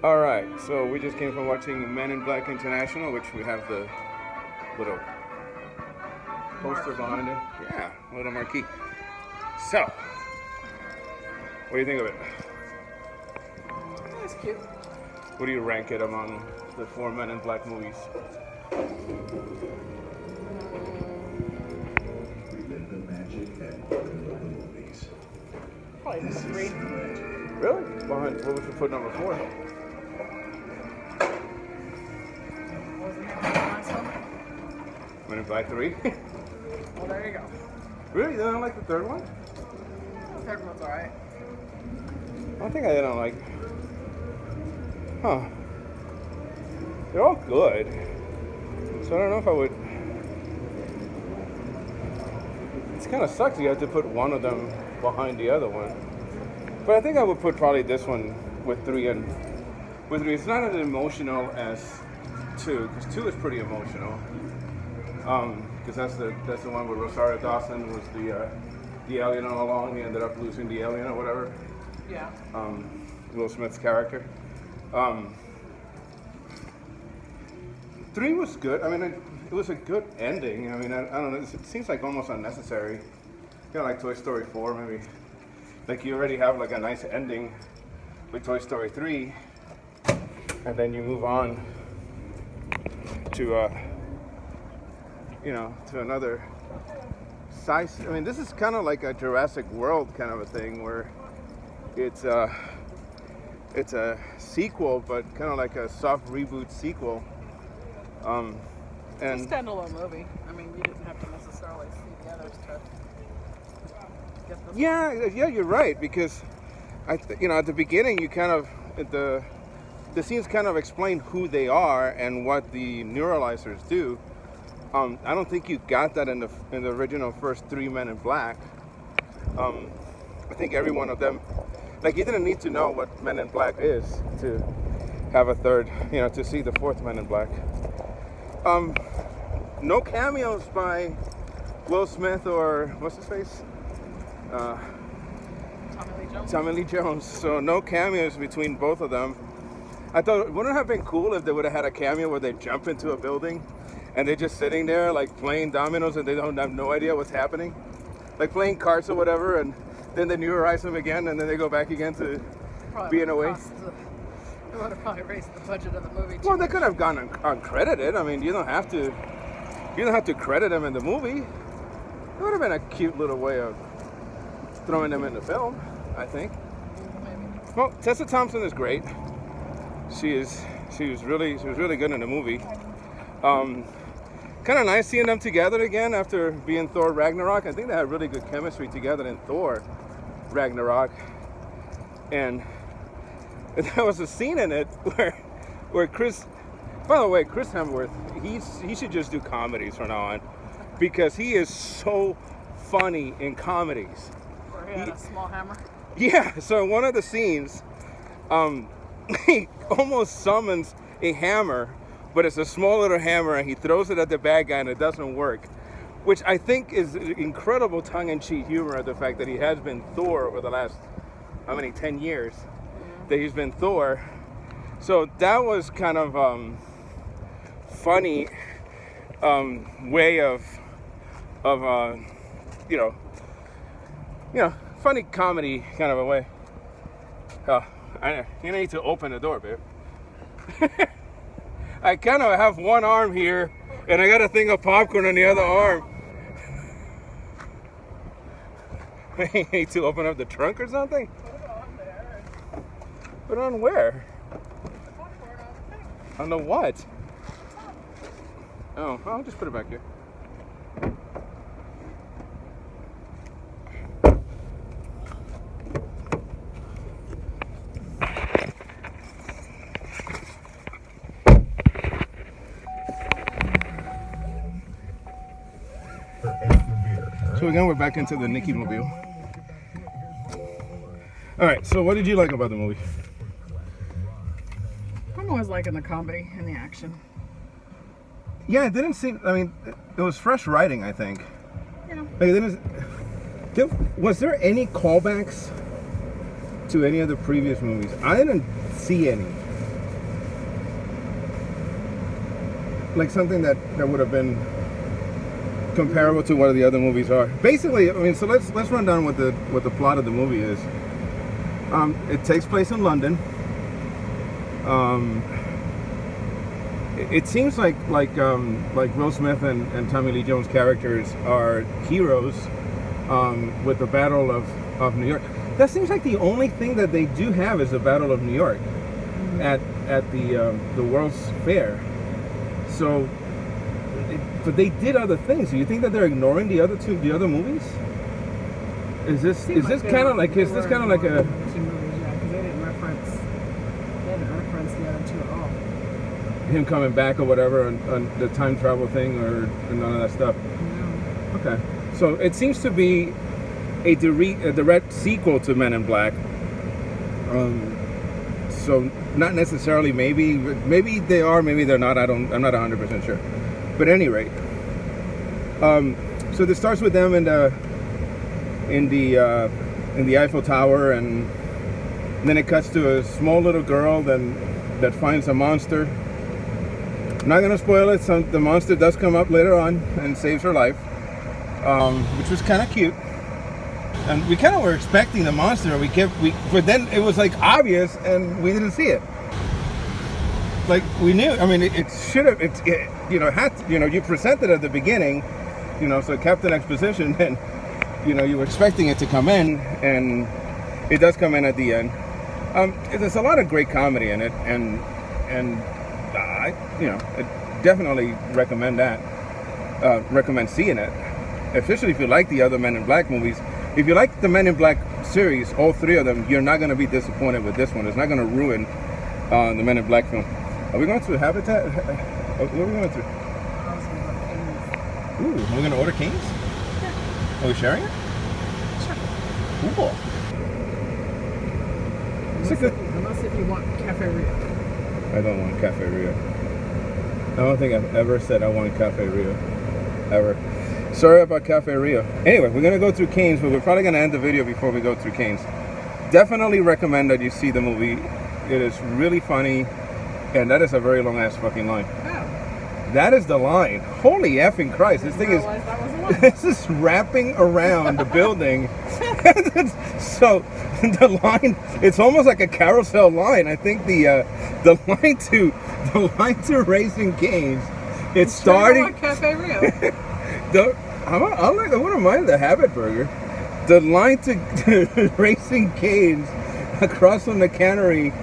All right, so we just came from watching Men in Black International, which we have the little poster behind it. Yeah, little marquee. So, what do you think of it? That's cute. What do you rank it among the four Men in Black movies? Relive the magic at Marvel movies. Probably number three. Really? Behind, what would you put number four? Wasn't that the last one? Men in Black 3? Well, there you go. Really? You don't like the third one? The third one's alright. I don't think I don't like. Huh. They're all good. So I don't know if I would. It kind of sucks you have to put one of them behind the other one. But I think I would put probably this one with 3 and with 3. It's not as emotional as 2, because 2 is pretty emotional. Because that's the one where Rosario Dawson was the alien all along. He ended up losing the alien or whatever. Yeah. Will Smith's character. 3 was good. I mean, it was a good ending. I mean, I don't know. It seems like almost unnecessary. Kind of like Toy Story 4, maybe. Like you already have like a nice ending with Toy Story 3, and then you move on to to another size. I mean, this is kind of like a Jurassic World kind of a thing where it's a sequel, but kind of like a soft reboot sequel. And It's a standalone movie. I mean, you didn't have to necessarily see the others to get this yeah, you're right, because at the beginning you kind of the scenes kind of explain who they are and what the neuralizers do. I don't think you got that in the original first 3 Men in Black. I think every one of them, like, you didn't need to know what Men in Black is to have a third, to see the fourth Men in Black. No cameos by Will Smith or what's his face? Tommy Lee Jones. Tommy Lee Jones. So no cameos between both of them. I thought, wouldn't it have been cool if they would have had a cameo where they jump into a building and they're just sitting there like playing dominoes and they don't have no idea what's happening, like playing cards or whatever, and then they neuralize them again and then they go back again to Probably being away. It would have probably raised the budget of the movie too. Well, they could have gone uncredited. I mean, you don't have to credit them in the movie. It would have been a cute little way of throwing them in the film, I think. Maybe. Well, Tessa Thompson is great. She was really good in the movie. Kind of nice seeing them together again after being Thor Ragnarok. I think they had really good chemistry together in Thor Ragnarok. And there was a scene in it where Chris, by the way, Chris Hemsworth, he should just do comedies from now on, because he is so funny in comedies. Where he had a small hammer. Yeah, so in one of the scenes, he almost summons a hammer, but it's a small little hammer, and he throws it at the bad guy and it doesn't work, which I think is incredible tongue-in-cheek humor at the fact that he has been Thor over the last, 10 years that he's been Thor. So that was kind of funny way of funny comedy kind of a way. You need to open the door, babe. I kind of have one arm here, and I got a thing of popcorn on the other arm. I need to open up the trunk or something? Put it on there. Put it on where? Popcorn on the thing. On the what? Oh, I'll just put it back here. So again, we're back into the Nikki Mobile. All right, so what did you like about the movie? I'm always liking the comedy and the action. Yeah, it didn't seem, it was fresh writing, I think. Yeah. Like, was there any callbacks to any of the previous movies? I didn't see any. like something that would have been comparable to what the other movies are. Basically, I mean, so let's run down what the plot of the movie is. It takes place in London. It seems like Will Smith and Tommy Lee Jones characters are heroes with the Battle of New York. That seems like the only thing that they do have is the Battle of New York at the World's Fair. So, but they did other things. Do you think that they're ignoring the other movies? Is this kind of like a Two movies, yeah, because they didn't reference the other two at all. him coming back or whatever on the time travel thing or none of that stuff? No. Okay, so it seems to be a direct sequel to Men in Black. So not necessarily. Maybe they are. Maybe they're not. I'm not 100% sure. But at any rate, so this starts with them in the Eiffel Tower, and then it cuts to a small little girl that finds a monster. I'm not gonna spoil it. The monster does come up later on and saves her life, which was kind of cute. And we kind of were expecting the monster. But then it was like obvious, and we didn't see it. Like we knew. I mean, it should have. You presented at the beginning, so Captain Exposition, and you were expecting it to come in, and it does come in at the end. There's a lot of great comedy in it, and I definitely recommend that. Recommend seeing it, especially if you like the other Men in Black movies. If you like the Men in Black series, all three of them, you're not going to be disappointed with this one. It's not going to ruin the Men in Black film. Are we going to Habitat? What are we going to? Ooh, we're going to order Cane's? Yeah. Are we sharing it? Sure. Cool. Unless if you want Cafe Rio. I don't want Cafe Rio. I don't think I've ever said I want Cafe Rio. Ever. Sorry about Cafe Rio. Anyway, we're going to go through Cane's, but we're probably going to end the video before we go through Cane's. Definitely recommend that you see the movie. It is really funny, and that is a very long-ass fucking line. Oh. That is the line. Holy effing Christ. This thing is... This is wrapping around the building. So, the line... It's almost like a carousel line. I think the line to Raising Cane's, it's starting... Cafe Rio. I wouldn't mind the Habit Burger. The line to Raising Cane's across from the cannery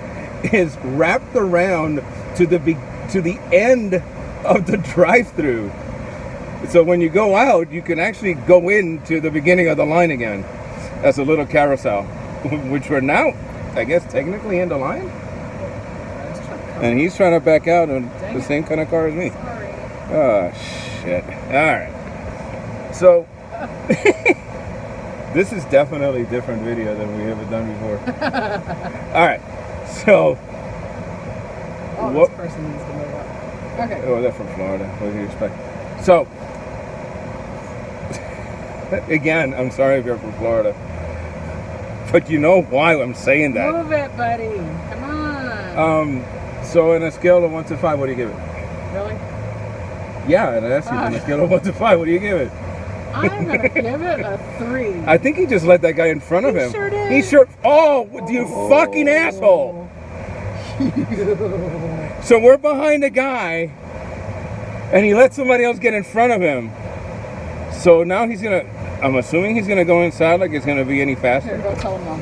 is wrapped around to the end of the drive-through. So when you go out, you can actually go into the beginning of the line again. That's a little carousel, which we're now, I guess, technically in the line. And he's trying to back out on the same kind of car as me. Sorry. Oh, shit. All right. So, this is definitely a different video than we ever done before. All right. So, this person needs to move up. Okay. Oh, they're from Florida. What do you expect? So, again, I'm sorry if you're from Florida, but you know why I'm saying that. Move it, buddy. Come on. So, on a scale of 1 to 5, what do you give it? Really? Yeah, and I asked you on a scale of 1 to 5, what do you give it? I'm gonna give it a 3. I think he just let that guy in front of him. Sure did. He sure. Oh, you fucking asshole! So we're behind a guy, and he let somebody else get in front of him. So now he's gonna. I'm assuming he's gonna go inside like it's gonna be any faster. Here, go tell him off.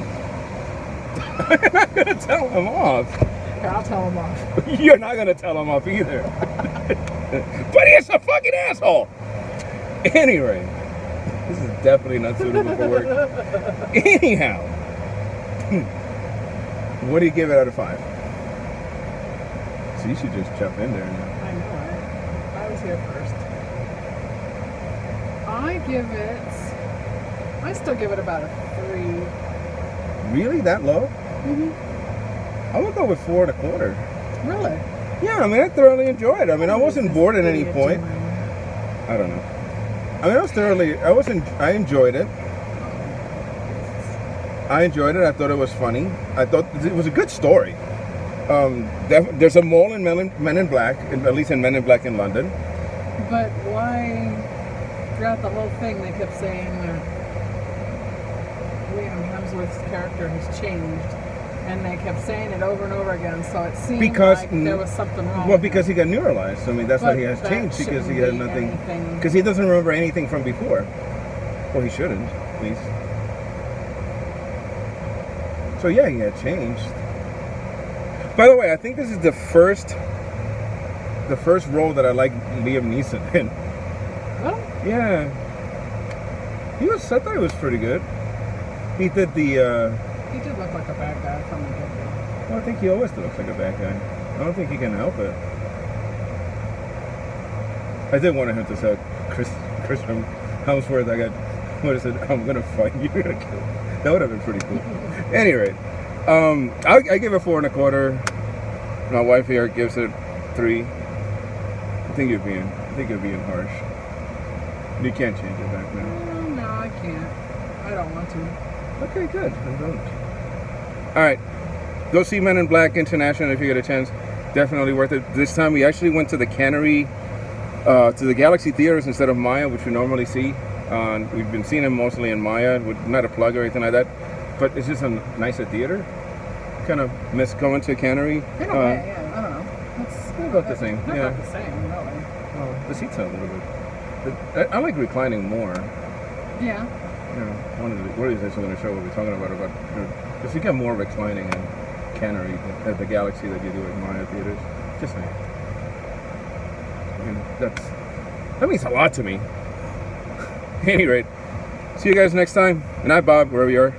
I'm not gonna tell him off. Here, I'll tell him off. You're not gonna tell him off either. But he's a fucking asshole. Anyway, this is definitely not suitable for work. Anyhow, what do you give it out of 5? So you should just jump in there now. I know, right? I was here first. I still give it about a 3. Really? That low? Mm-hmm. I would go with 4 1/4. Really? Yeah, I mean, I thoroughly enjoyed it. I mean, I wasn't bored at any point. I don't know. I mean, I enjoyed it. I enjoyed it. I thought it was funny. I thought it was a good story. There's a mole in Men in Black, at least in Men in Black in London. But why, throughout the whole thing, they kept saying Liam Hemsworth's character has changed, and they kept saying it over and over again. So it seemed like there was something wrong. Well, with because him. he got neuralized. I mean, that's why he has But changed, that because he shouldn't had be nothing. anything- Because he doesn't remember anything from before. Well, he shouldn't, at least. So yeah, he had changed. By the way, I think this is the first role that I like Liam Neeson in. Well, Yeah, I thought he was pretty good. He did the. he did look like a bad guy from the get-go. Well, I think he always looks like a bad guy. I don't think he can help it. I did want him to say, Chris Hemsworth, what is it? I'm gonna fight you. That would have been pretty cool. Any rate, I give it 4 1/4. My wife here gives it 3. I think you're being harsh. You can't change it back now. No, I can't. I don't want to. Okay, good. I don't. All right, go see Men in Black International if you get a chance. Definitely worth it. This time we actually went to the Cannery, to the Galaxy Theaters instead of Maya, which we normally see. We've been seeing them mostly in Maya, not a plug or anything like that, but it's just a nicer theater. Kind of miss going to Cannery. In a way, yeah. I don't know. It's about the same, Not yeah. about the same, really. Well, the seats are a little bit. I like reclining more. Yeah. You know, one of these days we're going to show what we're talking about because you get more reclining in Cannery at the Galaxy that you do at Maya theaters. Just saying. I mean, that means a lot to me. At any rate, see you guys next time. Good night, Bob, wherever you are.